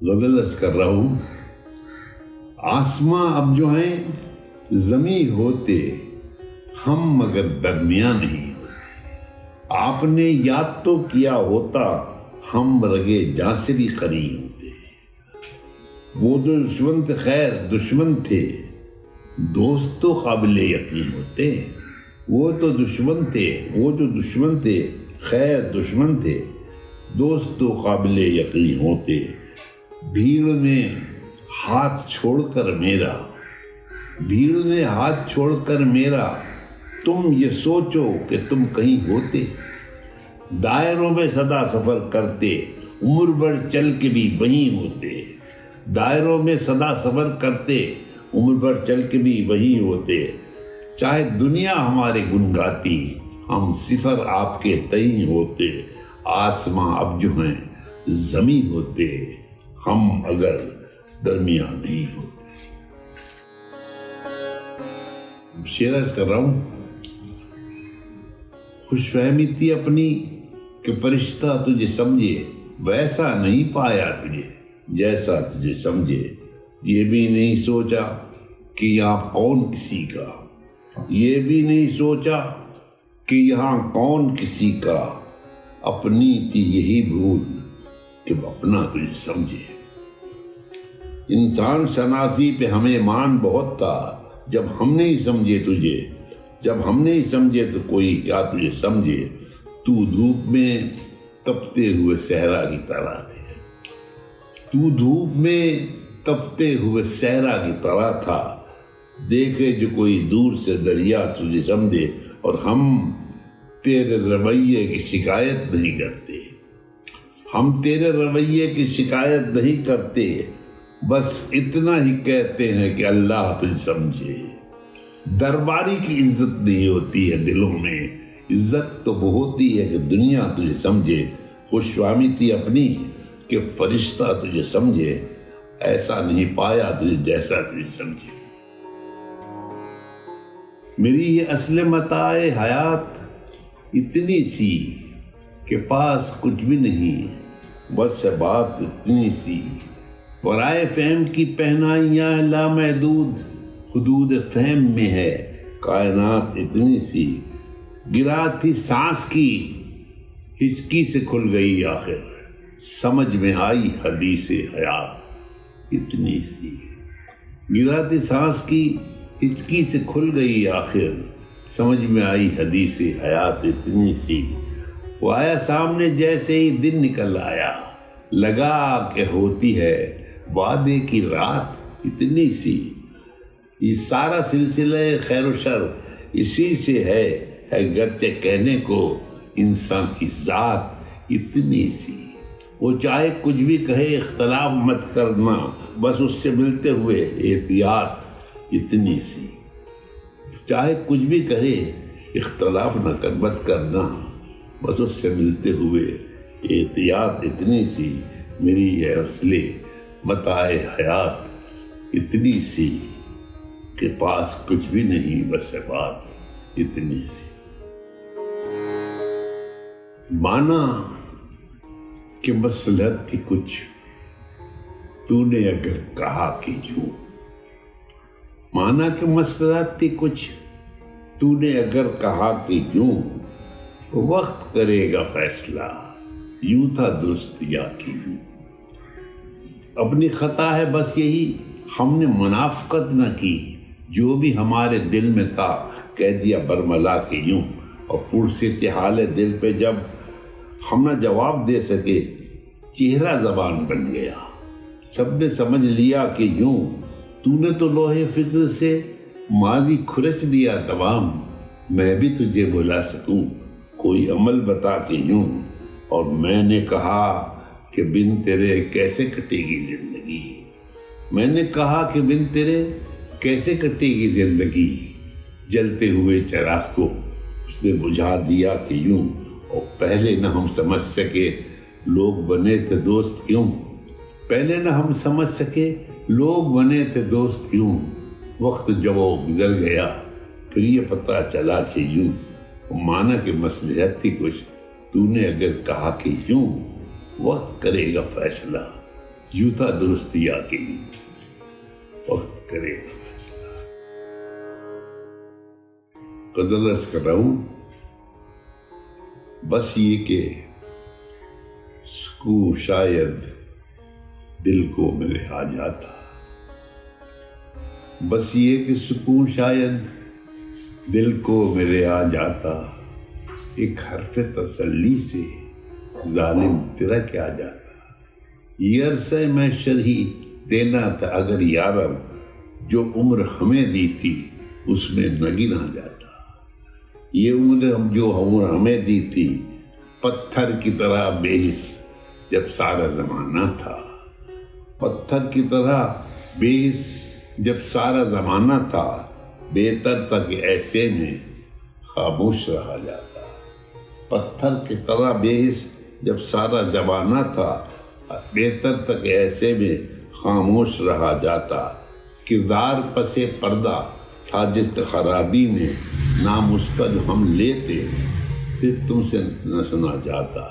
غزل عرض کر رہا ہوں، آسماں اب جو ہیں زمیں ہوتے، ہم مگر درمیاں نہیں۔ آپ نے یاد تو کیا ہوتا، ہم رگے جاں سے بھی قریب ہوتے۔ وہ دشمن تھے خیر دشمن تھے، دوست تو قابل یقین ہوتے۔ وہ تو دشمن تھے خیر دشمن تھے، دوست تو قابل یقین ہوتے۔ بھیڑ میں ہاتھ چھوڑ کر میرا تم یہ سوچو کہ تم کہیں ہوتے۔ دائروں میں صدا سفر کرتے، عمر بھر چل کے بھی وہیں ہوتے۔ چاہے دنیا ہمارے گن گاتی، ہم صفر آپ کے تئیں ہوتے۔ آسماں اب جو ہیں زمیں ہوتے، ہم اگر درمیان نہیں ہوتے۔ شعر عرض کر رہا ہوں، خوش فہمی تھی اپنی کہ فرشتہ تجھے سمجھے، ویسا نہیں پایا تجھے جیسا تجھے سمجھے۔ یہ بھی نہیں سوچا کہ یہاں کون کسی کا، اپنی تھی یہی بھول کہ اپنا تجھے سمجھے۔ انسان شناسی پہ ہمیں مان بہت تھا، جب ہم نہیں سمجھے تو کوئی کیا تجھے سمجھے۔ تو دھوپ میں تپتے ہوئے صحرا کی طرح تھا، دیکھے جو کوئی دور سے دریا تجھے سمجھے۔ اور ہم تیرے رویے کی شکایت نہیں کرتے، بس اتنا ہی کہتے ہیں کہ اللہ تجھے سمجھے۔ درباری کی عزت نہیں ہوتی ہے دلوں میں، عزت تو وہ ہوتی ہے کہ دنیا تجھے سمجھے۔ خوش فہمی تھی اپنی کہ فرشتہ تجھے سمجھے، ایسا نہیں پایا تجھے جیسا تجھے سمجھے۔ میری یہ اصل متاع حیات اتنی سی کہ پاس کچھ بھی نہیں، بس ہے بات اتنی سی۔ ورائے فہم کی پہنائیاں لامحدود، حدود فہم میں ہے کائنات اتنی سی۔ گرا تھی سانس کی ہچکی سے کھل گئی آخر، سمجھ میں آئی حدیث حیات اتنی سی۔ گرا تھی سانس کی ہچکی سے کھل گئی آخر، سمجھ میں آئی حدیث حیات اتنی سی۔ وہ آیا سامنے جیسے ہی دن نکل آیا، لگا کہ ہوتی ہے وعدے کی رات اتنی سی۔ یہ سارا سلسلہ خیر و شر اسی سے ہے گرچہ کہنے کو انسان کی ذات اتنی سی۔ وہ چاہے کچھ بھی کہے اختلاف مت کرنا، بس اس سے ملتے ہوئے احتیاط اتنی سی۔ چاہے کچھ بھی کہے اختلاف مت کرنا، بس اس سے ملتے ہوئے احتیاط اتنی سی۔ میری یہ اصل متاع حیات اتنی سی کہ پاس کچھ بھی نہیں، بس ہے بات اتنی سی۔ مانا کہ مصلحت تھی کچھ، تو نے اگر کہا کہ یوں۔ مانا کہ مصلحت تھی کچھ، تو نے اگر کہا کہ یوں، وقت کرے گا فیصلہ، یوں تھا درست یا کہ یوں۔ اپنی خطا ہے بس یہی، ہم نے منافقت نہ کی، جو بھی ہمارے دل میں تھا کہہ دیا برملا کہ یوں۔ اور پرسے حال دل پہ جب ہم نہ جواب دے سکے، چہرہ زبان بن گیا، سب نے سمجھ لیا کہ یوں۔ تو نے تو لوہے فکر سے ماضی کھرچ دیا تمام، میں بھی تجھے بھلا سکوں کوئی عمل بتا کہ یوں۔ اور میں نے کہا کہ بن تیرے کیسے کٹے گی زندگی، جلتے ہوئے چراغ کو اس نے بجھا دیا کہ یوں۔ اور پہلے نہ ہم سمجھ سکے لوگ بنے تھے دوست کیوں، وقت جب وہ گزر گیا پھر یہ پتہ چلا کہ یوں۔ مانا کہ مصلحت تھی کچھ، تو نے اگر کہا کہ یوں، وقت کرے گا فیصلہ، یوں تھا درستی آگے وقت کرے گا فیصلہ. قدر عرض کر رہا ہوں بس یہ کہ سکون شاید دل کو میرے آ جاتا، بس یہ کہ سکون شاید دل کو میرے آ جاتا، ایک حرف تسلی سے ظالم تیرا کیا جاتا. یہ عرصہ محشر ہی دینا تھا اگر یارب، جو عمر ہمیں دی تھی اس میں نہ گنا جاتا. یہ عمر ہمیں دی تھی پتھر کی طرح بے حس جب سارا زمانہ تھا، پتھر کی طرح بے حس جب سارا زمانہ تھا، بہتر تھا کہ ایسے میں خاموش رہا جاتا. پتھر کی طرح بے حس جب سارا زمانہ تھا، بہتر تھا کہ ایسے میں خاموش رہا جاتا. کردار پس پردہ تھا جس کی خرابی میں نام اس کا جو ہم لیتے پھر تم سے نہ سنا جاتا،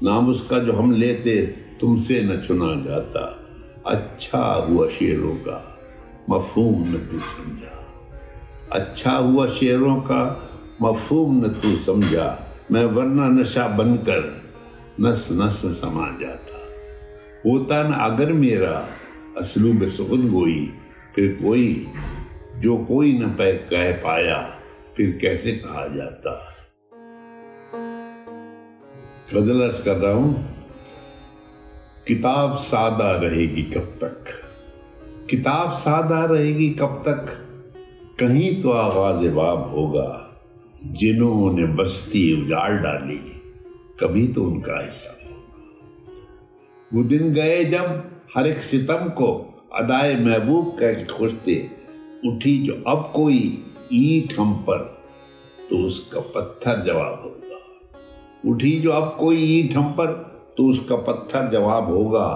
نام اس کا جو ہم لیتے تم سے نہ چنا جاتا. اچھا ہوا شعروں کا مفہوم نہ تو سمجھا، اچھا ہوا شعروں کا مفہوم نہ تو سمجھا، میں ورنہ نشہ بن کر نس نس میں سما جاتا. ہوتا نہ اگر میرا اسلوب سخن گوئی، پھر کوئی جو کوئی نہ کہہ پایا پھر کیسے کہا جاتا. غزل عرض کر رہا ہوں کتاب سادہ رہے گی کب تک، کتاب سادہ رہے گی کب تک، کہیں تو آغاز باب ہوگا. جنہوں نے بستی اجاڑ ڈالی کبھی تو ان کا حساب ہوگا. وہ دن گئے جب ہر ایک ستم کو ادائے محبوب کہہ کے خوشتے، اٹھی جو اب کوئی اینٹ ہم پر تو اس کا پتھر جواب ہوگا. اٹھی جو اب کوئی اینٹ ہم پر تو اس کا پتھر جواب ہوگا.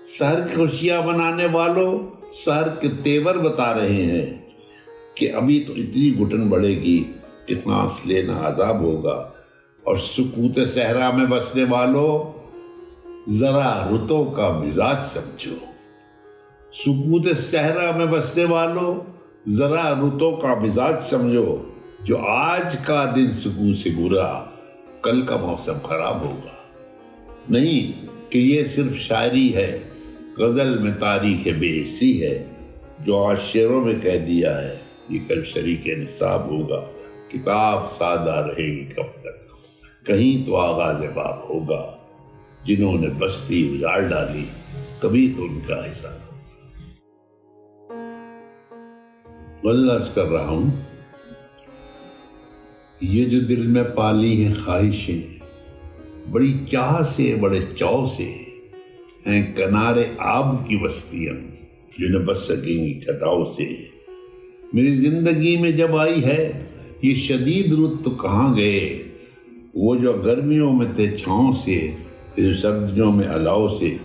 سحر کی خوشیاں بنانے والوں سحر کے تیور بتا رہے ہیں کہ ابھی تو اتنی گھٹن بڑھے گی کہ سانس لینا عذاب ہوگا. اور سکوت صحرا میں بسنے والوں ذرا رتوں کا مزاج سمجھو، سکوت صحرا میں بسنے والوں ذرا رتوں کا مزاج سمجھو. جو آج کا دن سکون سے گزرا کل کا موسم خراب ہوگا. نہیں کہ یہ صرف شاعری ہے، غزل میں تاریخ بے حسی ہے. جو آج شعروں میں کہہ دیا ہے یہ کل شریک نصاب ہوگا. کتاب سادہ رہے گی کب تک، کہیں تو آغاز باب ہوگا. جنہوں نے بستی اجاڑ ڈالی کبھی تو ان کا حساب ہوگا. غزل عرض کر رہا ہوں یہ جو دل میں پالی ہیں خواہشیں، بڑی چاہ سے بڑے چاؤ سے ہیں کنارے آب کی بستیاں جو نہ بچ سکیں گی کٹاؤ سے. میری زندگی میں جب آئی ہے یہ شدید رت تو کہاں گئے، وہ جو گرمیوں میں تھے چھاؤں سے، جو سردیوں میں الاؤ سے.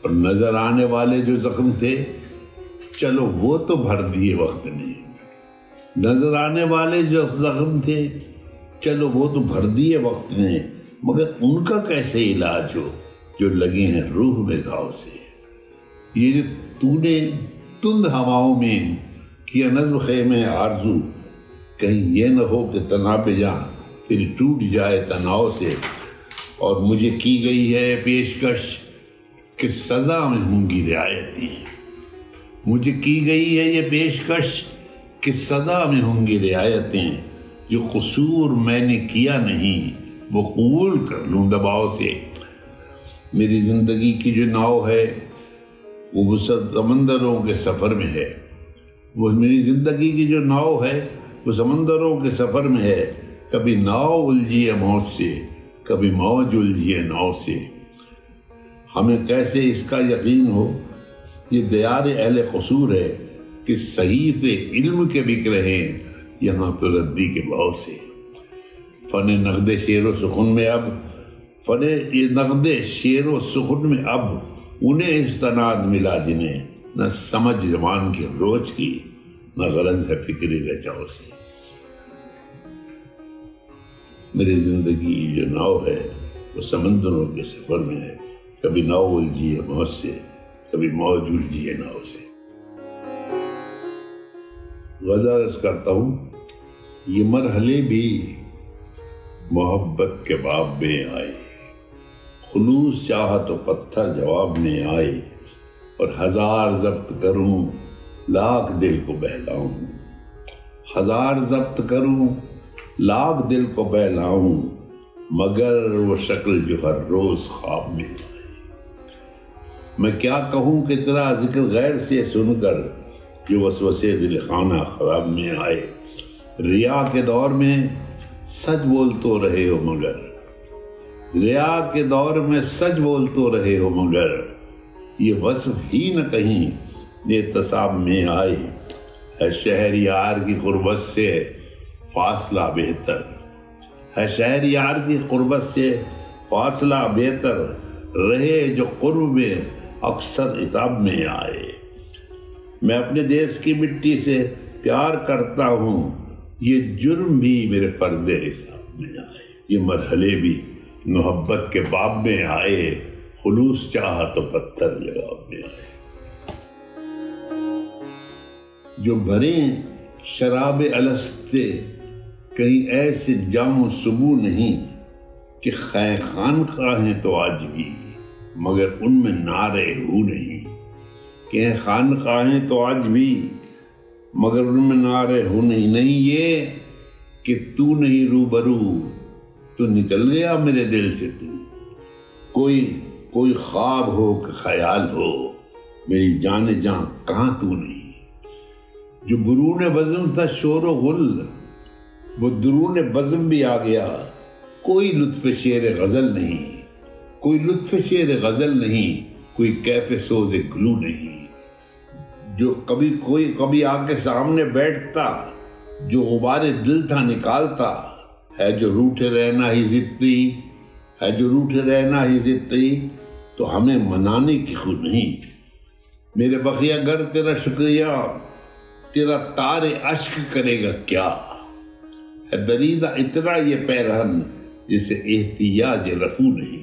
اور نظر آنے والے جو زخم تھے چلو وہ تو بھر دیے وقت نے، نظر آنے والے جو زخم تھے چلو وہ تو بھر دیے وقت نے، مگر ان کا کیسے علاج ہو جو لگے ہیں روح میں گھاؤ سے. یہ جو تو نے تند ہواؤں میں کیا نظم خیمے آرزو، کہیں یہ نہ ہو کہ تناب جاں پھر ٹوٹ جائے تناؤ سے. اور مجھے کی گئی ہے پیشکش کہ سزا میں ہوں گی رعایتیں، مجھے کی گئی ہے یہ پیشکش کہ سزا میں ہوں گی رعایتیں. جو قصور میں نے کیا نہیں وہ قبول کر لوں دباؤ سے. میری زندگی کی جو ناؤ ہے وہ وسعت سمندروں کے سفر میں ہے، وہ میری زندگی کی جو ناؤ ہے وہ سمندروں کے سفر میں ہے. کبھی ناؤ الجھی ہے موج سے، کبھی موج الجھی ہے ناؤ سے. ہمیں کیسے اس کا یقین ہو یہ دیار اہل قصور ہے کہ صحیفے علم کے بک رہے ہیں یہاں تو ردی کے بھاؤ سے. فن نقد شعر و سخن میں اب نقد شعر و سخن میں اب انہیں استناد ملا جنہیں نہ سمجھ زبان کے روج کی نہ غرض ہے فکری رجاؤ سے. میری زندگی جو ناؤ ہے وہ سمندروں کے سفر میں ہے، کبھی نہ الجھیے موت سے، کبھی موج الجھیے ناؤ سے۔ غزل عرض کرتا ہوں، یہ مرحلے بھی محبت کے باب میں آئے، خلوص چاہا تو پتھر جواب میں آئے، اور ہزار ضبط کروں لاکھ دل کو بہلاؤں، ہزار ضبط کروں لاکھ دل کو بہلاؤں، مگر وہ شکل جو ہر روز خواب میں آئے۔ میں کیا کہوں کہ تیرا ذکر غیر سے سن کر جو وسوسے دل خانہ خراب میں آئے، ریا کے دور میں سچ بول تو رہے ہو مگر، ریا کے دور میں سچ بول تو رہے ہو مگر، یہ وصف ہی نہ کہیں احتساب میں آئے، ہے شہر یار کی قربت سے فاصلہ بہتر، ہے شہر یار کی قربت سے فاصلہ بہتر، رہے جو قرب میں اکثر عتاب میں آئے۔ میں اپنے دیس کی مٹی سے پیار کرتا ہوں، یہ جرم بھی میرے فرد حساب میں آئے۔ یہ مرحلے بھی محبت کے باب میں آئے، خلوص چاہا تو پتھر جواب میں آئے۔ جو بھریں شراب الست سے کہیں ایسے جام و سبو نہیں، کہ خانقاہیں تو آج بھی مگر ان میں نعرے ہو نہیں، کہ خانقاہیں تو آج بھی مگر ان میں نعرے ہو نہیں۔ نہیں یہ کہ تو نہیں روبرو، تو نکل گیا میرے دل سے تو، کوئی خواب ہو کہ خیال ہو، میری جان جاں کہاں تو نہیں۔ جو برون بزم تھا شور و غل، وہ درون بزم بھی آ گیا، کوئی لطف شعر غزل نہیں، کوئی لطف شعر غزل نہیں، کوئی کیف سوز گلو نہیں۔ جو کبھی آ کے سامنے بیٹھتا، جو غبار دل تھا نکالتا، ہے جو روٹھے رہنا ہی ضدی، ہے جو روٹھے رہنا ہی ضدی، تو ہمیں منانے کی خود نہیں۔ میرے بقیہ گر تیرا شکریہ، تیرا تار اشک کرے گا کیا، ہے دریدہ اتنا یہ پیرہن جسے احتیاج رفو نہیں،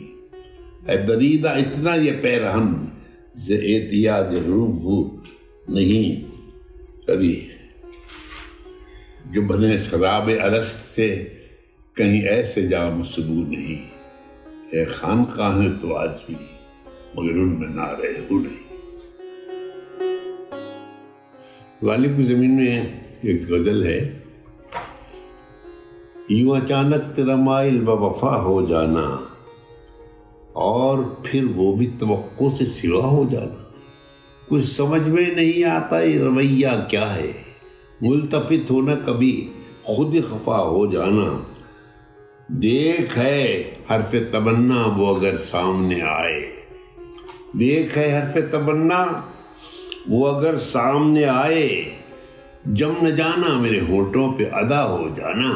ہے دریدہ اتنا یہ پیرہن جسے احتیاج رفو نہیں۔ کبھی جو بنے شراب الست سے کہیں ایسے جام سبو نہیں، ہے خانقاہیں تو آج بھی مگر ان میں نعرے ہو نہیں۔ غالب کی زمین میں ایک غزل ہے، یوں اچانک تیرا مائل بوفا ہو جانا، اور پھر وہ بھی توقع سے سوا ہو جانا، کچھ سمجھ میں نہیں آتا یہ رویہ کیا ہے، ملتفت ہونا کبھی خود خفا ہو جانا، دیکھ ہے حرف تمنا وہ اگر سامنے آئے، دیکھ ہے حرف تمنا وہ اگر سامنے آئے، جم نہ جانا میرے ہونٹوں پہ ادا ہو جانا،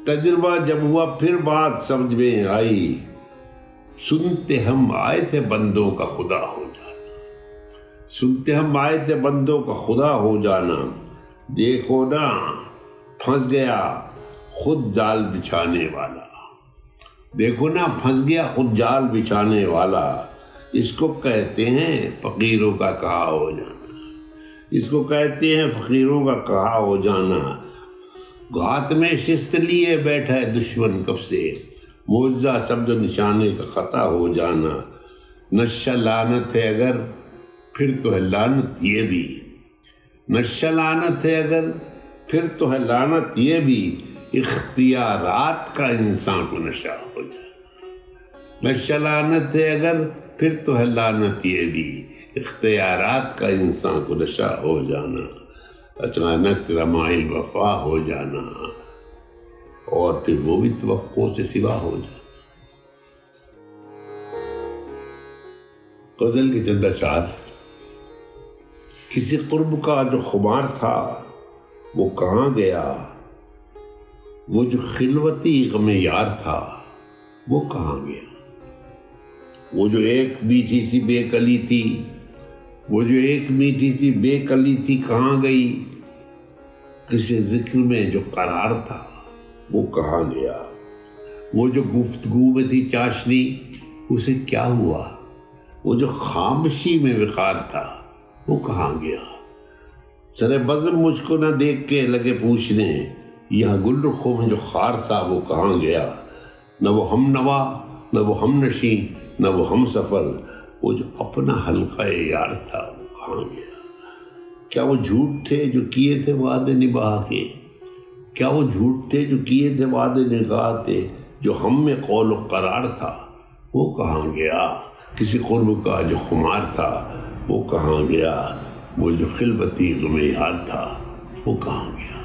تجربہ جب ہوا پھر بات سمجھ میں آئی، سنتے ہم آئے تھے بندوں کا خدا ہو جانا، سنتے ہم آئے تھے بندوں کا خدا ہو جانا، دیکھو نا پھنس گیا خود جال بچھانے والا، دیکھو نا پھنس گیا خود جال بچھانے والا، اس کو کہتے ہیں فقیروں کا کہا ہو جانا، اس کو کہتے ہیں فقیروں کا کہا ہو جانا، گھات میں شست لیے بیٹھا ہے دشمن کب سے، معجزہ سبز و نشانے کا خطا ہو جانا، نشہ لعنت ہے اگر پھر تو ہے لعنت یہ بھی، نشہ لعنت ہے اگر پھر تو ہے لعنت یہ بھی، اختیارات کا انسان کو نشہ ہو جانا، نشہ لعنت ہے اگر پھر تو ہے لعنت یہ بھی، اختیارات کا انسان کو نشہ ہو جانا، اچانک تیرا مائل وفا ہو جانا، اور پھر وہ بھی توقع سے سوا ہو جانا۔ غزل کے چند اشعار۔ کسی قرب کا جو خمار تھا وہ کہاں گیا، وہ جو خلوتی غم یار تھا وہ کہاں گیا، وہ جو ایک میٹھی سی بے کلی تھی، وہ جو ایک میٹھی سی بے کلی تھی کہاں گئی، کسی ذکر میں جو قرار تھا وہ کہاں گیا، وہ جو گفتگو میں تھی چاشنی اسے کیا ہوا، وہ جو خاموشی میں وقار تھا وہ کہاں گیا؟ سر بزم مجھ کو نہ دیکھ کے لگے پوچھنے، یہاں گل رخوں میں جو خار تھا وہ کہاں گیا؟ نہ وہ ہم نوا، نہ وہ ہم نشیں، نہ وہ ہم سفر، وہ جو اپنا حلقہ یار تھا وہ کہاں گیا؟ کیا وہ جھوٹ تھے جو کیے تھے وعدے نبھا کے؟ کیا وہ جھوٹ تھے جو کیے تھے وعدے نگاہتے؟ جو ہم میں قول و قرار تھا وہ کہاں گیا؟ کسی قرب کا جو خمار تھا وہ کہاں گیا؟ وہ جو خلوتی غم یار تھا وہ کہاں گیا؟